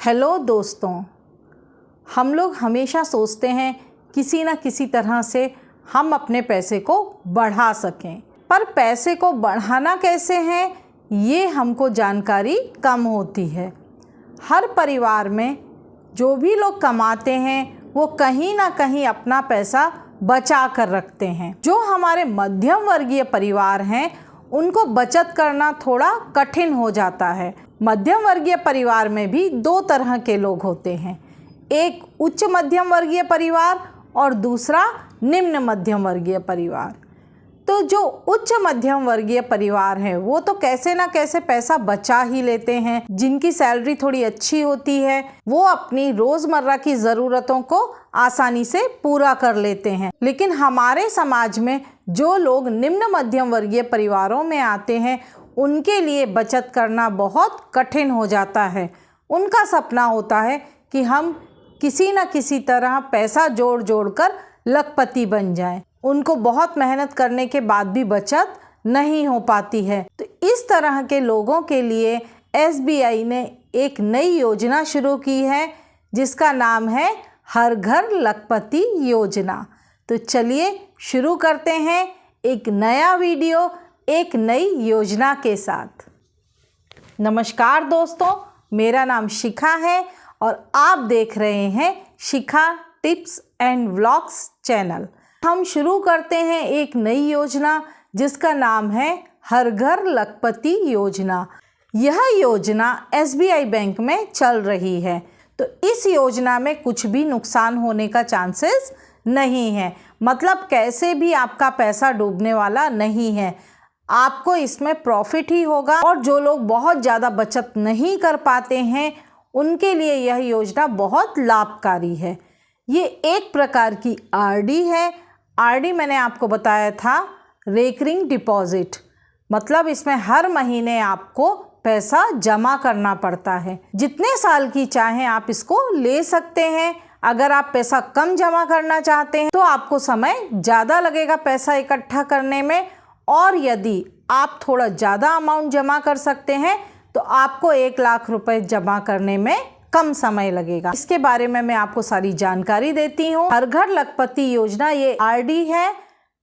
Hello दोस्तों, हम लोग हमेशा सोचते हैं किसी न किसी तरह से हम अपने पैसे को बढ़ा सकें, पर पैसे को बढ़ाना कैसे है ये हमको जानकारी कम होती है। हर परिवार में जो भी लोग कमाते हैं वो कहीं ना कहीं अपना पैसा बचा कर रखते हैं। जो हमारे मध्यम वर्गीय परिवार हैं उनको बचत करना थोड़ा कठिन हो जाता है। मध्यम वर्गीय परिवार में भी दो तरह के लोग होते हैं, एक उच्च मध्यम वर्गीय परिवार और दूसरा निम्न मध्यम वर्गीय परिवार। तो जो उच्च मध्यम वर्गीय परिवार है वो तो कैसे ना कैसे पैसा बचा ही लेते हैं। जिनकी सैलरी थोड़ी अच्छी होती है वो अपनी रोज़मर्रा की ज़रूरतों को आसानी से पूरा कर लेते हैं। लेकिन हमारे समाज में जो लोग निम्न मध्यम वर्गीय परिवारों में आते हैं उनके लिए बचत करना बहुत कठिन हो जाता है। उनका सपना होता है कि हम किसी न किसी तरह पैसा जोड़ जोड़ कर लखपति बन जाएं। उनको बहुत मेहनत करने के बाद भी बचत नहीं हो पाती है। तो इस तरह के लोगों के लिए SBI ने एक नई योजना शुरू की है जिसका नाम है हर घर लखपति योजना। तो चलिए शुरू करते हैं एक नया वीडियो एक नई योजना के साथ। नमस्कार दोस्तों, मेरा नाम शिखा है और आप देख रहे हैं शिखा टिप्स एंड व्लॉग्स चैनल। हम शुरू करते हैं एक नई योजना जिसका नाम है हर घर लखपति योजना। यह योजना SBI बैंक में चल रही है। तो इस योजना में कुछ भी नुकसान होने का चांसेस नहीं है, मतलब कैसे भी आपका पैसा डूबने वाला नहीं है। आपको इसमें प्रॉफिट ही होगा। और जो लोग बहुत ज़्यादा बचत नहीं कर पाते हैं उनके लिए यह योजना बहुत लाभकारी है। ये एक प्रकार की RD है। RD मैंने आपको बताया था रेकरिंग डिपॉजिट, मतलब इसमें हर महीने आपको पैसा जमा करना पड़ता है। जितने साल की चाहें आप इसको ले सकते हैं। अगर आप पैसा कम जमा करना चाहते हैं तो आपको समय ज़्यादा लगेगा पैसा इकट्ठा करने में, और यदि आप थोड़ा ज़्यादा अमाउंट जमा कर सकते हैं तो आपको 1 लाख रुपए जमा करने में कम समय लगेगा। इसके बारे में मैं आपको सारी जानकारी देती हूँ। हर घर लखपति योजना ये RD है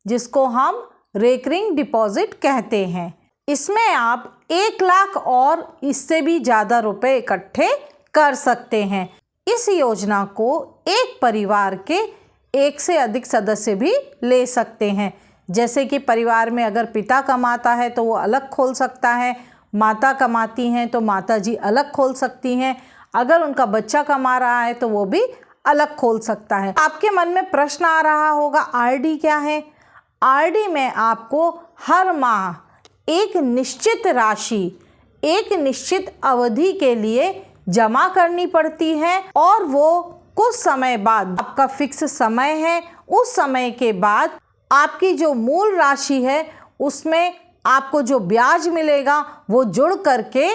जिसको हम रेकरिंग डिपॉजिट कहते हैं। इसमें आप 1 लाख और इससे भी ज़्यादा रुपए इकट्ठे कर सकते हैं। इस योजना को एक परिवार के 1 से अधिक सदस्य भी ले सकते हैं। जैसे कि परिवार में अगर पिता कमाता है तो वो अलग खोल सकता है, माता कमाती हैं तो माता जी अलग खोल सकती हैं, अगर उनका बच्चा कमा रहा है तो वो भी अलग खोल सकता है। आपके मन में प्रश्न आ रहा होगा RD क्या है? RD में आपको हर माह एक निश्चित राशि एक निश्चित अवधि के लिए जमा करनी पड़ती है और वो कुछ समय बाद, आपका फिक्स समय है, उस समय के बाद आपकी जो मूल राशि है उसमें आपको जो ब्याज मिलेगा वो जुड़ करके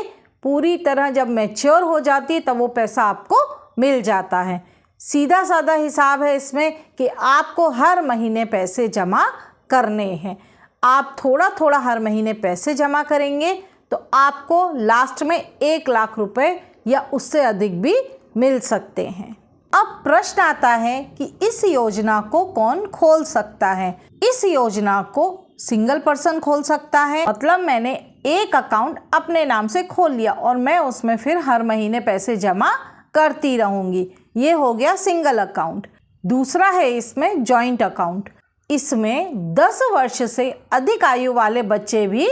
पूरी तरह जब मैच्योर हो जाती है तब वो पैसा आपको मिल जाता है। सीधा साधा हिसाब है इसमें कि आपको हर महीने पैसे जमा करने हैं। आप थोड़ा थोड़ा हर महीने पैसे जमा करेंगे तो आपको लास्ट में 1 लाख रुपए या उससे अधिक भी मिल सकते हैं। अब प्रश्न आता है कि इस योजना को कौन खोल सकता है? इस योजना को सिंगल पर्सन खोल सकता है, मतलब मैंने एक अकाउंट अपने नाम से खोल लिया और मैं उसमें फिर हर महीने पैसे जमा करती रहूंगी। ये हो गया सिंगल अकाउंट। दूसरा है इसमें जॉइंट अकाउंट। इसमें 10 वर्ष से अधिक आयु वाले बच्चे भी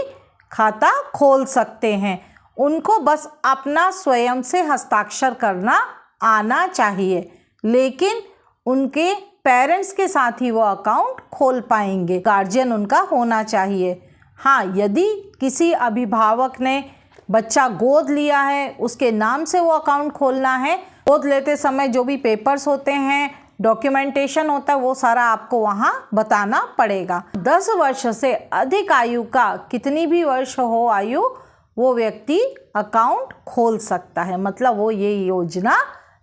खाता खोल सकते हैं। उनको बस अपना स्वयं से हस्ताक्षर करना आना चाहिए, लेकिन उनके पेरेंट्स के साथ ही वो अकाउंट खोल पाएंगे। गार्जियन उनका होना चाहिए। हाँ, यदि किसी अभिभावक ने बच्चा गोद लिया है, उसके नाम से वो अकाउंट खोलना है, गोद लेते समय जो भी पेपर्स होते हैं, डॉक्यूमेंटेशन होता है, वो सारा आपको वहाँ बताना पड़ेगा। 10 वर्ष से अधिक आयु का, कितनी भी वर्ष हो आयु, वो व्यक्ति अकाउंट खोल सकता है, मतलब वो ये योजना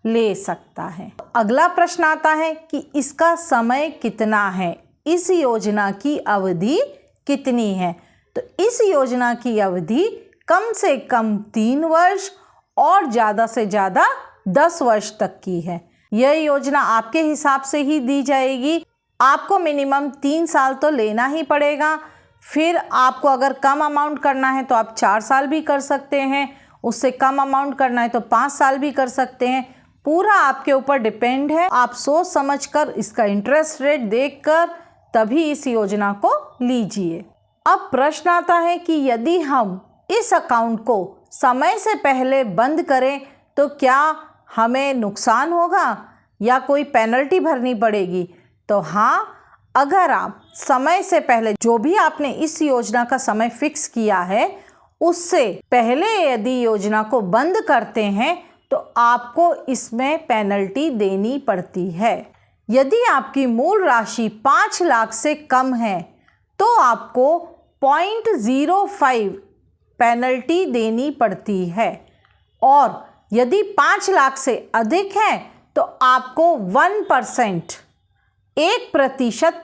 ले सकता है। अगला प्रश्न आता है कि इसका समय कितना है, इस योजना की अवधि कितनी है? तो इस योजना की अवधि कम से कम 3 वर्ष और ज़्यादा से ज़्यादा 10 वर्ष तक की है। यह योजना आपके हिसाब से ही दी जाएगी। आपको मिनिमम 3 साल तो लेना ही पड़ेगा। फिर आपको अगर कम अमाउंट करना है तो आप 4 साल भी कर सकते हैं, उससे कम अमाउंट करना है तो 5 साल भी कर सकते हैं। पूरा आपके ऊपर डिपेंड है। आप सोच समझकर इसका इंटरेस्ट रेट देखकर तभी इस योजना को लीजिए। अब प्रश्न आता है कि यदि हम इस अकाउंट को समय से पहले बंद करें तो क्या हमें नुकसान होगा या कोई पेनल्टी भरनी पड़ेगी? तो हाँ, अगर आप समय से पहले, जो भी आपने इस योजना का समय फिक्स किया है, उससे पहले यदि योजना को बंद करते हैं तो आपको इसमें पेनल्टी देनी पड़ती है। यदि आपकी मूल राशि 5 लाख से कम है तो आपको 0.05 पेनल्टी देनी पड़ती है, और यदि 5 लाख से अधिक है तो आपको 1%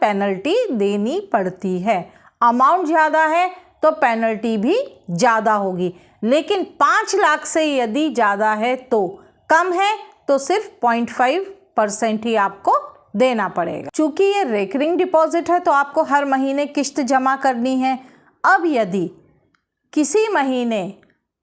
पेनल्टी देनी पड़ती है। अमाउंट ज़्यादा है तो पेनल्टी भी ज़्यादा होगी, लेकिन 5 लाख से यदि ज़्यादा है तो कम है तो सिर्फ 0.5% ही आपको देना पड़ेगा। चूँकि ये रेकरिंग डिपॉजिट है तो आपको हर महीने किस्त जमा करनी है। अब यदि किसी महीने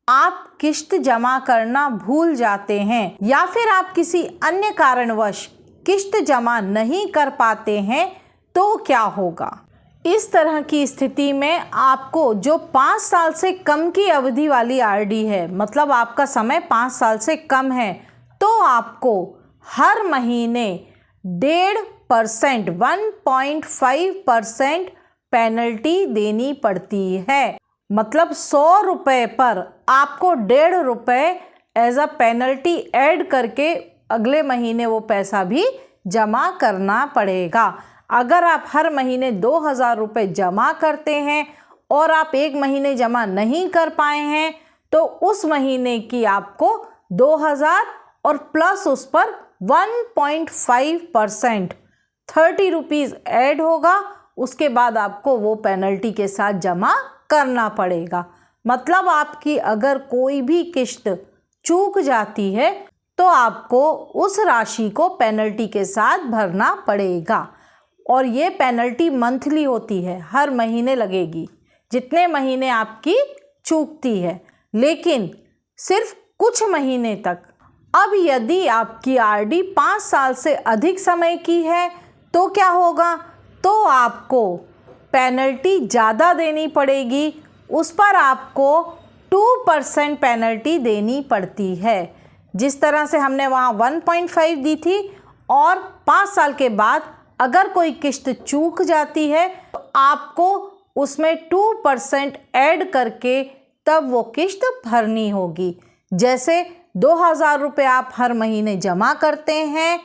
आप किस्त जमा करना भूल जाते हैं या फिर आप किसी अन्य कारणवश किस्त जमा नहीं कर पाते हैं तो क्या होगा? इस तरह की स्थिति में आपको जो 5 साल से कम की अवधि वाली आरडी है, मतलब आपका समय 5 साल से कम है, तो आपको हर महीने 1.5% 1.5% पेनल्टी देनी पड़ती है। मतलब 100 रुपये पर आपको 1.5 रुपये एज अ पेनल्टी ऐड करके अगले महीने वो पैसा भी जमा करना पड़ेगा। अगर आप हर महीने 2000 रुपये जमा करते हैं और आप एक महीने जमा नहीं कर पाए हैं तो उस महीने की आपको 2000 और प्लस उस पर 1.5% 30 रुपीज़ ऐड होगा। उसके बाद आपको वो पेनल्टी के साथ जमा करना पड़ेगा। मतलब आपकी अगर कोई भी किस्त चूक जाती है तो आपको उस राशि को पेनल्टी के साथ भरना पड़ेगा, और ये पेनल्टी मंथली होती है, हर महीने लगेगी जितने महीने आपकी चूकती है, लेकिन सिर्फ कुछ महीने तक। अब यदि आपकी आरडी 5 साल से अधिक समय की है तो क्या होगा? तो आपको पेनल्टी ज़्यादा देनी पड़ेगी। उस पर आपको 2% पेनल्टी देनी पड़ती है। जिस तरह से हमने वहाँ 1.5 दी थी, और 5 साल के बाद अगर कोई किस्त चूक जाती है तो आपको उसमें 2% ऐड करके तब वो किस्त भरनी होगी। जैसे 2000 रुपये आप हर महीने जमा करते हैं,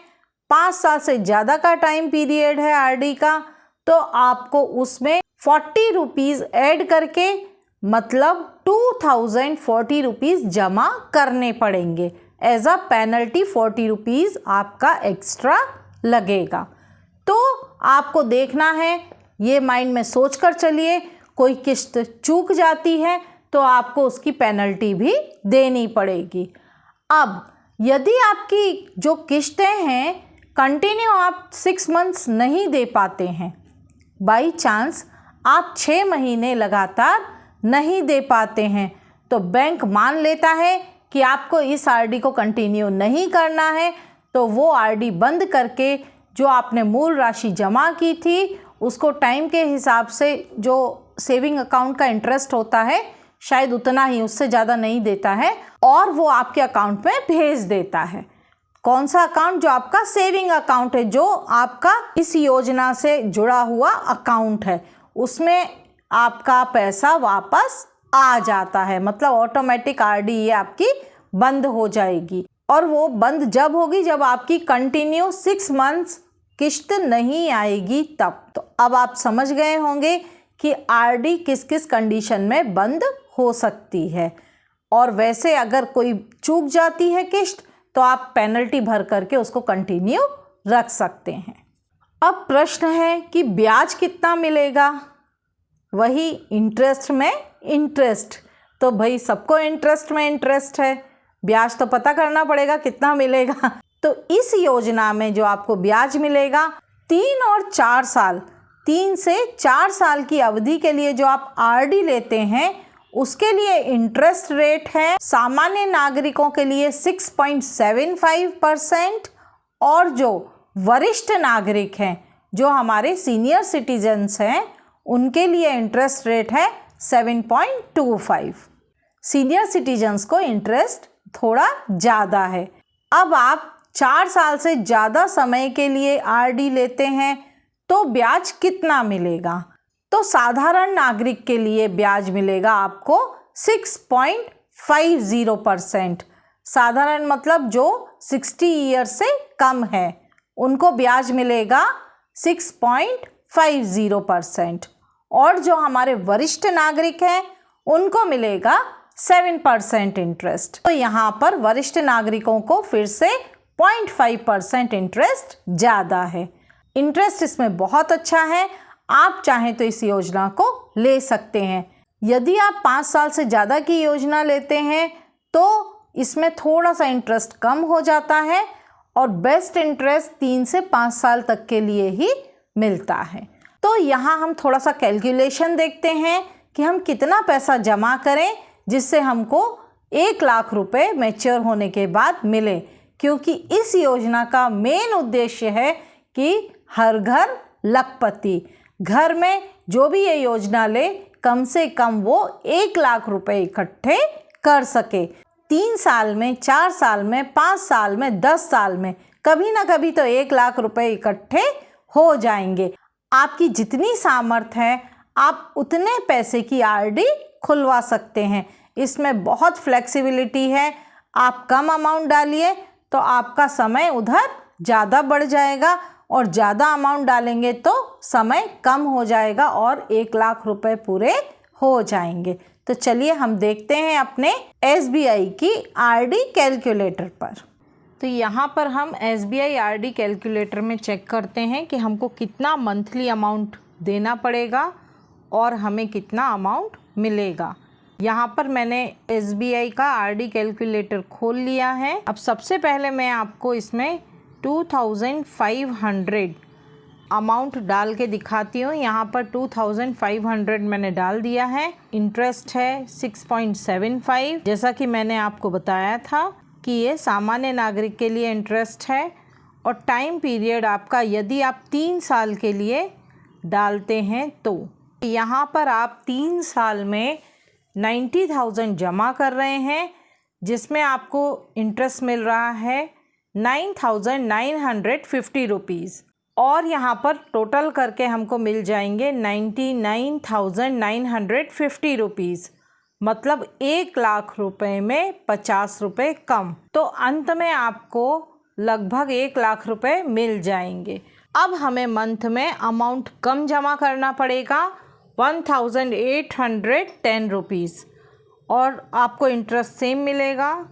5 साल से ज़्यादा का टाइम पीरियड है आरडी का, तो आपको उसमें 40 रुपीज़ ऐड करके मतलब 2040 रुपीज़ जमा करने पड़ेंगे। एज अ पेनल्टी 40 रुपीज़ आपका एक्स्ट्रा लगेगा। तो आपको देखना है, ये माइंड में सोच कर चलिए, कोई किस्त चूक जाती है तो आपको उसकी पेनल्टी भी देनी पड़ेगी। अब यदि आपकी जो किस्तें हैं कंटिन्यू आप 6 मंथ्स नहीं दे पाते हैं, बाई चांस आप 6 महीने लगातार नहीं दे पाते हैं, तो बैंक मान लेता है कि आपको इस आरडी को कंटिन्यू नहीं करना है, तो वो आरडी बंद करके जो आपने मूल राशि जमा की थी उसको टाइम के हिसाब से जो सेविंग अकाउंट का इंटरेस्ट होता है शायद उतना ही, उससे ज़्यादा नहीं देता है, और वो आपके अकाउंट में भेज देता है। कौन सा अकाउंट? जो आपका सेविंग अकाउंट है, जो आपका इस योजना से जुड़ा हुआ अकाउंट है, उसमें आपका पैसा वापस आ जाता है। मतलब ऑटोमेटिक आरडी ये आपकी बंद हो जाएगी, और वो बंद जब होगी जब आपकी कंटिन्यू 6 मंथ्स किस्त नहीं आएगी तब। तो अब आप समझ गए होंगे कि आरडी किस किस कंडीशन में बंद हो सकती है, और वैसे अगर कोई चूक जाती है किस्त तो आप पेनल्टी भर करके उसको कंटिन्यू रख सकते हैं। अब प्रश्न है कि ब्याज कितना मिलेगा? वही इंटरेस्ट में इंटरेस्ट, तो भाई सबको इंटरेस्ट में इंटरेस्ट है, ब्याज तो पता करना पड़ेगा कितना मिलेगा। तो इस योजना में जो आपको ब्याज मिलेगा 3 और 4 साल, 3 से 4 साल की अवधि के लिए जो आप आरडी लेते हैं उसके लिए इंटरेस्ट रेट है सामान्य नागरिकों के लिए 6.75% और जो वरिष्ठ नागरिक हैं, जो हमारे सीनियर सिटीजन्स हैं, उनके लिए इंटरेस्ट रेट है 7.25। सीनियर सिटीजन्स को इंटरेस्ट थोड़ा ज़्यादा है। अब आप 4 साल से ज़्यादा समय के लिए आरडी लेते हैं तो ब्याज कितना मिलेगा? तो साधारण नागरिक के लिए ब्याज मिलेगा आपको 6.50%। साधारण मतलब जो 60 ईयर से कम है उनको ब्याज मिलेगा 6.50% और जो हमारे वरिष्ठ नागरिक हैं उनको मिलेगा 7% इंटरेस्ट। तो यहाँ पर वरिष्ठ नागरिकों को फिर से 0.5% इंटरेस्ट ज़्यादा है। इंटरेस्ट इसमें बहुत अच्छा है, आप चाहें तो इस योजना को ले सकते हैं। यदि आप 5 साल से ज़्यादा की योजना लेते हैं तो इसमें थोड़ा सा इंटरेस्ट कम हो जाता है और बेस्ट इंटरेस्ट 3 से 5 साल तक के लिए ही मिलता है। तो यहाँ हम थोड़ा सा कैलकुलेशन देखते हैं कि हम कितना पैसा जमा करें जिससे हमको 1 लाख रुपए मैच्योर होने के बाद मिले, क्योंकि इस योजना का मेन उद्देश्य है कि हर घर लखपति, घर में जो भी ये योजना ले कम से कम वो 1 लाख रुपए इकट्ठे कर सके। 3 साल में, 4 साल में, 5 साल में, 10 साल में कभी ना कभी तो 1 लाख रुपए इकट्ठे हो जाएंगे। आपकी जितनी सामर्थ्य है आप उतने पैसे की आरडी खुलवा सकते हैं। इसमें बहुत फ्लेक्सिबिलिटी है। आप कम अमाउंट डालिए तो आपका समय उधर ज़्यादा बढ़ जाएगा और ज़्यादा अमाउंट डालेंगे तो समय कम हो जाएगा और 1 लाख रुपए पूरे हो जाएंगे। तो चलिए हम देखते हैं अपने SBI की आरडी कैलकुलेटर पर। तो यहाँ पर हम SBI आरडी कैलकुलेटर में चेक करते हैं कि हमको कितना मंथली अमाउंट देना पड़ेगा और हमें कितना अमाउंट मिलेगा। यहाँ पर मैंने SBI का आरडी कैलकुलेटर खोल लिया है। अब सबसे पहले मैं आपको इसमें 2500 अमाउंट डाल के दिखाती हूँ। यहाँ पर 2500 मैंने डाल दिया है। इंटरेस्ट है 6.75, जैसा कि मैंने आपको बताया था कि ये सामान्य नागरिक के लिए इंटरेस्ट है। और टाइम पीरियड आपका यदि आप 3 साल के लिए डालते हैं तो यहाँ पर आप 3 साल में 90,000 जमा कर रहे हैं, जिसमें आपको इंटरेस्ट मिल रहा है 9,950 रुपीज़ और यहाँ पर टोटल करके हमको मिल जाएंगे 99,950 रुपीज़, मतलब 1 लाख रुपए में 50 रुपये कम। तो अंत में आपको लगभग 1 लाख रुपए मिल जाएंगे। अब हमें मंथ में अमाउंट कम जमा करना पड़ेगा 1,810 रुपीज़ और आपको इंटरेस्ट सेम मिलेगा।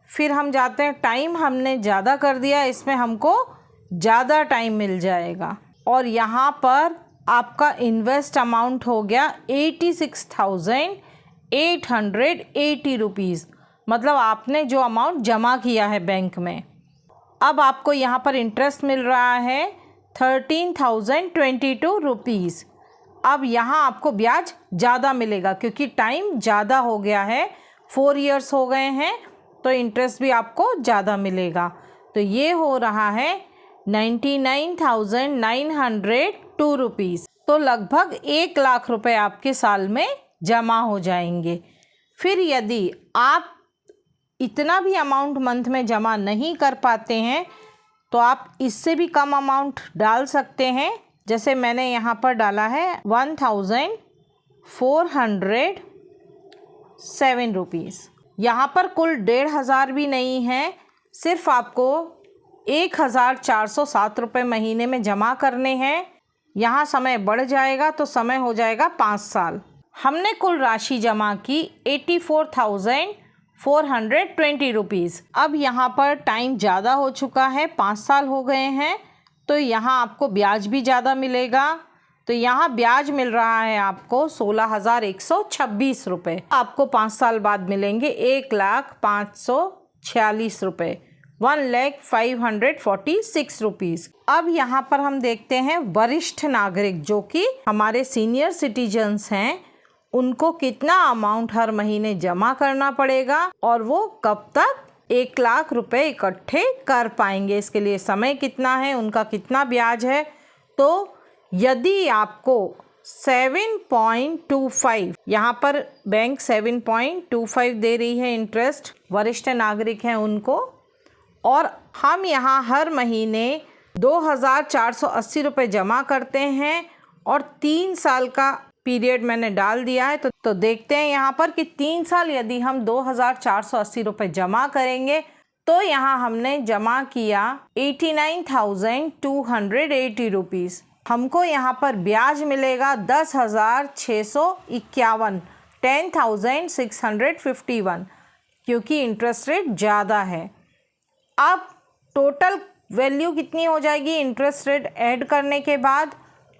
फिर हम जाते हैं, टाइम हमने ज़्यादा कर दिया, इसमें हमको ज़्यादा टाइम मिल जाएगा और यहाँ पर आपका इन्वेस्ट अमाउंट हो गया 86,880 रुपीज़, मतलब आपने जो अमाउंट जमा किया है बैंक में। अब आपको यहाँ पर इंटरेस्ट मिल रहा है 13,022 रुपीज़। अब यहाँ आपको ब्याज ज़्यादा मिलेगा क्योंकि टाइम ज़्यादा हो गया है, 4 इयर्स हो गए हैं, तो इंटरेस्ट भी आपको ज़्यादा मिलेगा। तो ये हो रहा है 99,902 रुपीज़। तो लगभग 1 लाख रुपए आपके साल में जमा हो जाएंगे। फिर यदि आप इतना भी अमाउंट मंथ में जमा नहीं कर पाते हैं तो आप इससे भी कम अमाउंट डाल सकते हैं। जैसे मैंने यहाँ पर डाला है 1,407 रुपीज़। यहाँ पर कुल 1,500 भी नहीं है, सिर्फ आपको 1,407 रुपये महीने में जमा करने हैं। यहाँ समय बढ़ जाएगा तो समय हो जाएगा 5 साल। हमने कुल राशि जमा की 84,420 रुपीज़। अब यहाँ पर टाइम ज़्यादा हो चुका है, 5 साल हो गए हैं, तो यहाँ आपको ब्याज भी ज़्यादा मिलेगा। तो यहाँ ब्याज मिल रहा है आपको 16,126 रुपये। आपको 5 साल बाद मिलेंगे 1,05,46 रुपये, 1,05,46 रुपीज़। अब यहाँ पर हम देखते हैं वरिष्ठ नागरिक जो कि हमारे सीनियर सिटीजन्स हैं, उनको कितना अमाउंट हर महीने जमा करना पड़ेगा और वो कब तक 1 लाख रुपए इकट्ठे कर पाएंगे, इसके लिए समय कितना है, उनका कितना ब्याज है। तो यदि आपको 7.25, यहाँ पर बैंक 7.25 दे रही है इंटरेस्ट, वरिष्ठ नागरिक हैं उनको, और हम यहाँ हर महीने 2,480 रुपये जमा करते हैं और 3 साल का पीरियड मैंने डाल दिया है। तो देखते हैं यहाँ पर कि 3 साल यदि हम 2,480 रुपये जमा करेंगे तो यहाँ हमने जमा किया 89,280 रुपीज़। हमको यहाँ पर ब्याज मिलेगा 10,651, 10,651, क्योंकि इंटरेस्ट रेट ज़्यादा है। अब टोटल वैल्यू कितनी हो जाएगी इंटरेस्ट रेट ऐड करने के बाद?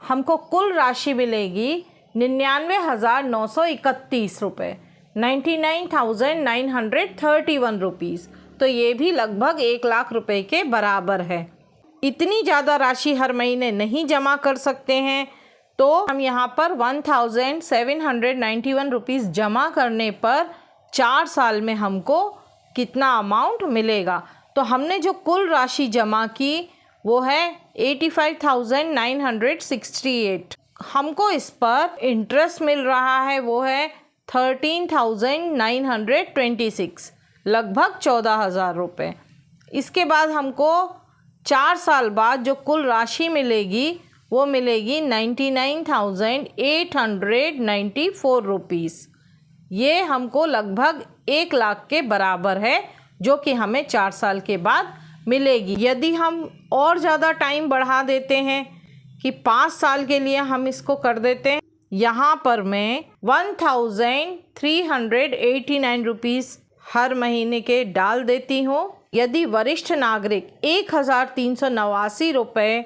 हमको कुल राशि मिलेगी 99,931 रुपये, 99,931 रुपीज़। तो ये भी लगभग 1 लाख रुपए के बराबर है। इतनी ज़्यादा राशि हर महीने नहीं जमा कर सकते हैं, तो हम यहाँ पर 1,791 रुपीज़ जमा करने पर 4 साल में हमको कितना अमाउंट मिलेगा? तो हमने जो कुल राशि जमा की वो है 85,968। हमको इस पर इंटरेस्ट मिल रहा है वो है 13,926, लगभग 14,000 रुपये। इसके बाद हमको 4 साल बाद जो कुल राशि मिलेगी वो मिलेगी 99,894 रुपीज़। ये हमको लगभग 1 लाख के बराबर है, जो कि हमें 4 साल के बाद मिलेगी। यदि हम और ज़्यादा टाइम बढ़ा देते हैं कि 5 साल के लिए हम इसको कर देते हैं, यहाँ पर मैं 1,389 रुपीज़ हर महीने के डाल देती हूँ। यदि वरिष्ठ नागरिक 1,389 रुपये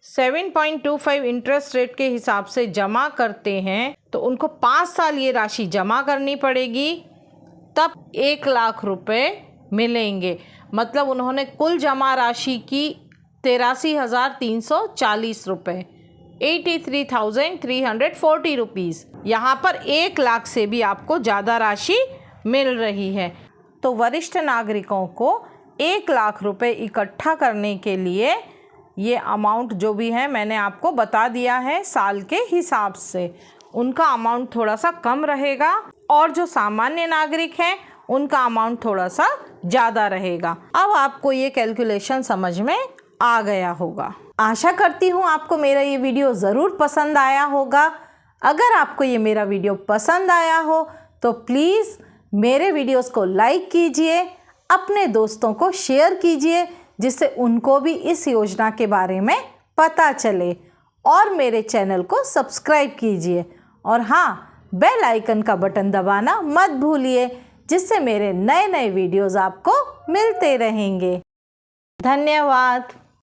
7.25 इंटरेस्ट रेट के हिसाब से जमा करते हैं तो उनको 5 साल ये राशि जमा करनी पड़ेगी, तब 1 लाख रुपए मिलेंगे। मतलब उन्होंने कुल जमा राशि की 83,340 रुपये, 83,340 रुपीज़। यहाँ पर 1 लाख से भी आपको ज़्यादा राशि मिल रही है। तो वरिष्ठ नागरिकों को 1 लाख रुपए इकट्ठा करने के लिए ये अमाउंट जो भी है मैंने आपको बता दिया है साल के हिसाब से, उनका अमाउंट थोड़ा सा कम रहेगा और जो सामान्य नागरिक हैं उनका अमाउंट थोड़ा सा ज़्यादा रहेगा। अब आपको ये कैलकुलेशन समझ में आ गया होगा। आशा करती हूँ आपको मेरा ये वीडियो ज़रूर पसंद आया होगा। अगर आपको ये मेरा वीडियो पसंद आया हो तो प्लीज़ मेरे वीडियोस को लाइक कीजिए, अपने दोस्तों को शेयर कीजिए जिससे उनको भी इस योजना के बारे में पता चले, और मेरे चैनल को सब्सक्राइब कीजिए और हाँ, बेल आइकन का बटन दबाना मत भूलिए जिससे मेरे नए नए वीडियोस आपको मिलते रहेंगे। धन्यवाद।